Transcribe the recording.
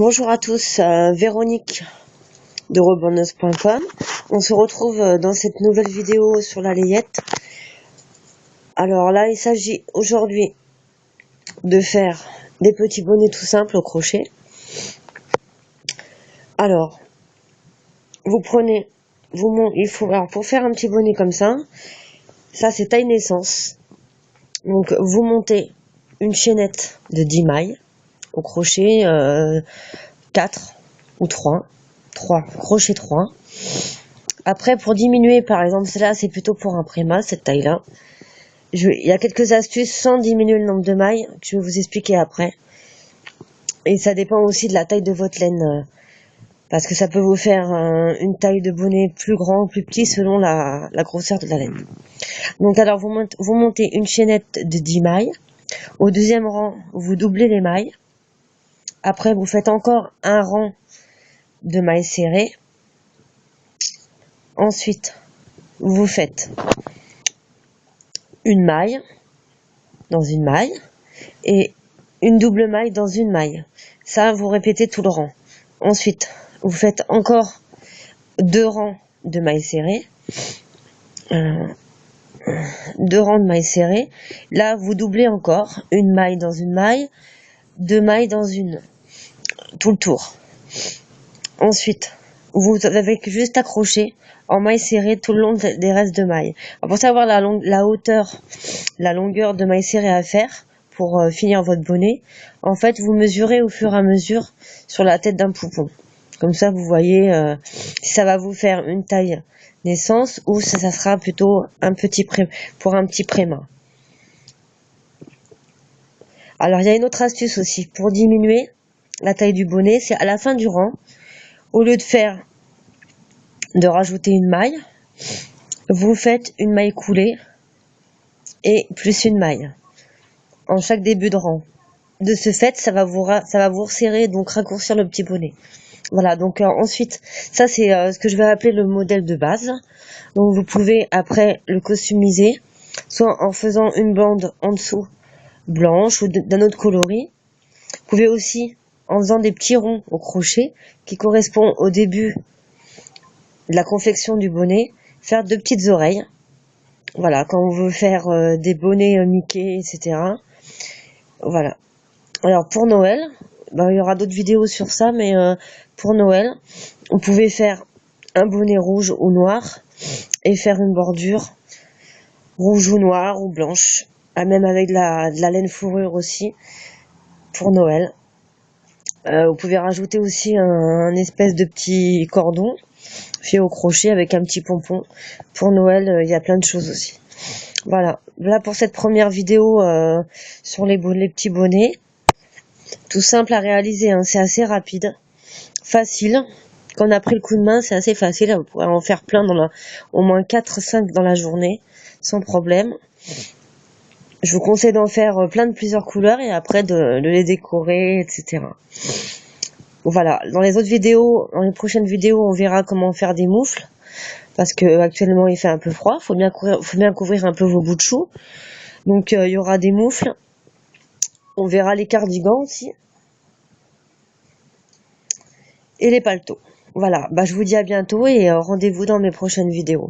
Bonjour à tous, Véronique de rebondeuse.com. On se retrouve dans cette nouvelle vidéo sur la layette. Alors là, il s'agit aujourd'hui de faire des petits bonnets tout simples au crochet. Alors, vous prenez, alors pour faire un petit bonnet comme ça c'est taille naissance. Donc vous montez une chaînette de 10 mailles au crochet, 4 ou 3 crochets 3. Après, pour diminuer, par exemple, celle-là, c'est plutôt pour un préma, cette taille-là. Il y a quelques astuces sans diminuer le nombre de mailles que je vais vous expliquer après. Et ça dépend aussi de la taille de votre laine, parce que ça peut vous faire une taille de bonnet plus grand ou plus petit selon la grosseur de la laine. Donc alors, vous montez une chaînette de 10 mailles. Au deuxième rang, vous doublez les mailles. Après, vous faites encore un rang de mailles serrées. Ensuite, vous faites une maille dans une maille et une double maille dans une maille. Ça, vous répétez tout le rang. Ensuite, vous faites encore 2 rangs de mailles serrées. 2 rangs de mailles serrées. Là, vous doublez encore une maille dans une maille, 2 mailles dans une. Tout le tour. Ensuite, vous avez juste accroché en maille serrée tout le long des restes de mailles. Alors pour savoir la hauteur, la longueur de maille serrée à faire pour finir votre bonnet, en fait, vous mesurez au fur et à mesure sur la tête d'un poupon. Comme ça, vous voyez si ça va vous faire une taille naissance ou ça sera plutôt pour un petit préma. Alors, il y a une autre astuce aussi pour diminuer la taille du bonnet, c'est à la fin du rang, au lieu de rajouter une maille, vous faites une maille coulée et plus une maille en chaque début de rang. De ce fait, ça va vous resserrer, donc raccourcir le petit bonnet. Voilà, donc ensuite, ça c'est ce que je vais appeler le modèle de base. Donc vous pouvez après le customiser, soit en faisant une bande en dessous blanche ou d'un autre coloris. Vous pouvez aussi, en faisant des petits ronds au crochet, qui correspondent au début de la confection du bonnet, faire 2 petites oreilles. Voilà, quand on veut faire des bonnets Mickey, etc. Voilà. Alors pour Noël, il y aura d'autres vidéos sur ça, mais pour Noël, vous pouvez faire un bonnet rouge ou noir et faire une bordure rouge ou noire ou blanche, même avec de la laine fourrure aussi pour Noël. Vous pouvez rajouter aussi un espèce de petit cordon fait au crochet avec un petit pompon. Pour Noël, il y a plein de choses aussi. Voilà pour cette première vidéo sur les petits bonnets. Tout simple à réaliser, hein. C'est assez rapide, facile. Quand on a pris le coup de main, c'est assez facile. Vous pourrez en faire plein, au moins 4-5 dans la journée, sans problème. Je vous conseille d'en faire plein de plusieurs couleurs et après de les décorer, etc. Voilà, dans les prochaines vidéos, on verra comment faire des moufles. Parce que actuellement il fait un peu froid, faut bien couvrir un peu vos bouts de chou. Donc il y aura des moufles. On verra les cardigans aussi. Et les paletots. Voilà, je vous dis à bientôt et rendez-vous dans mes prochaines vidéos.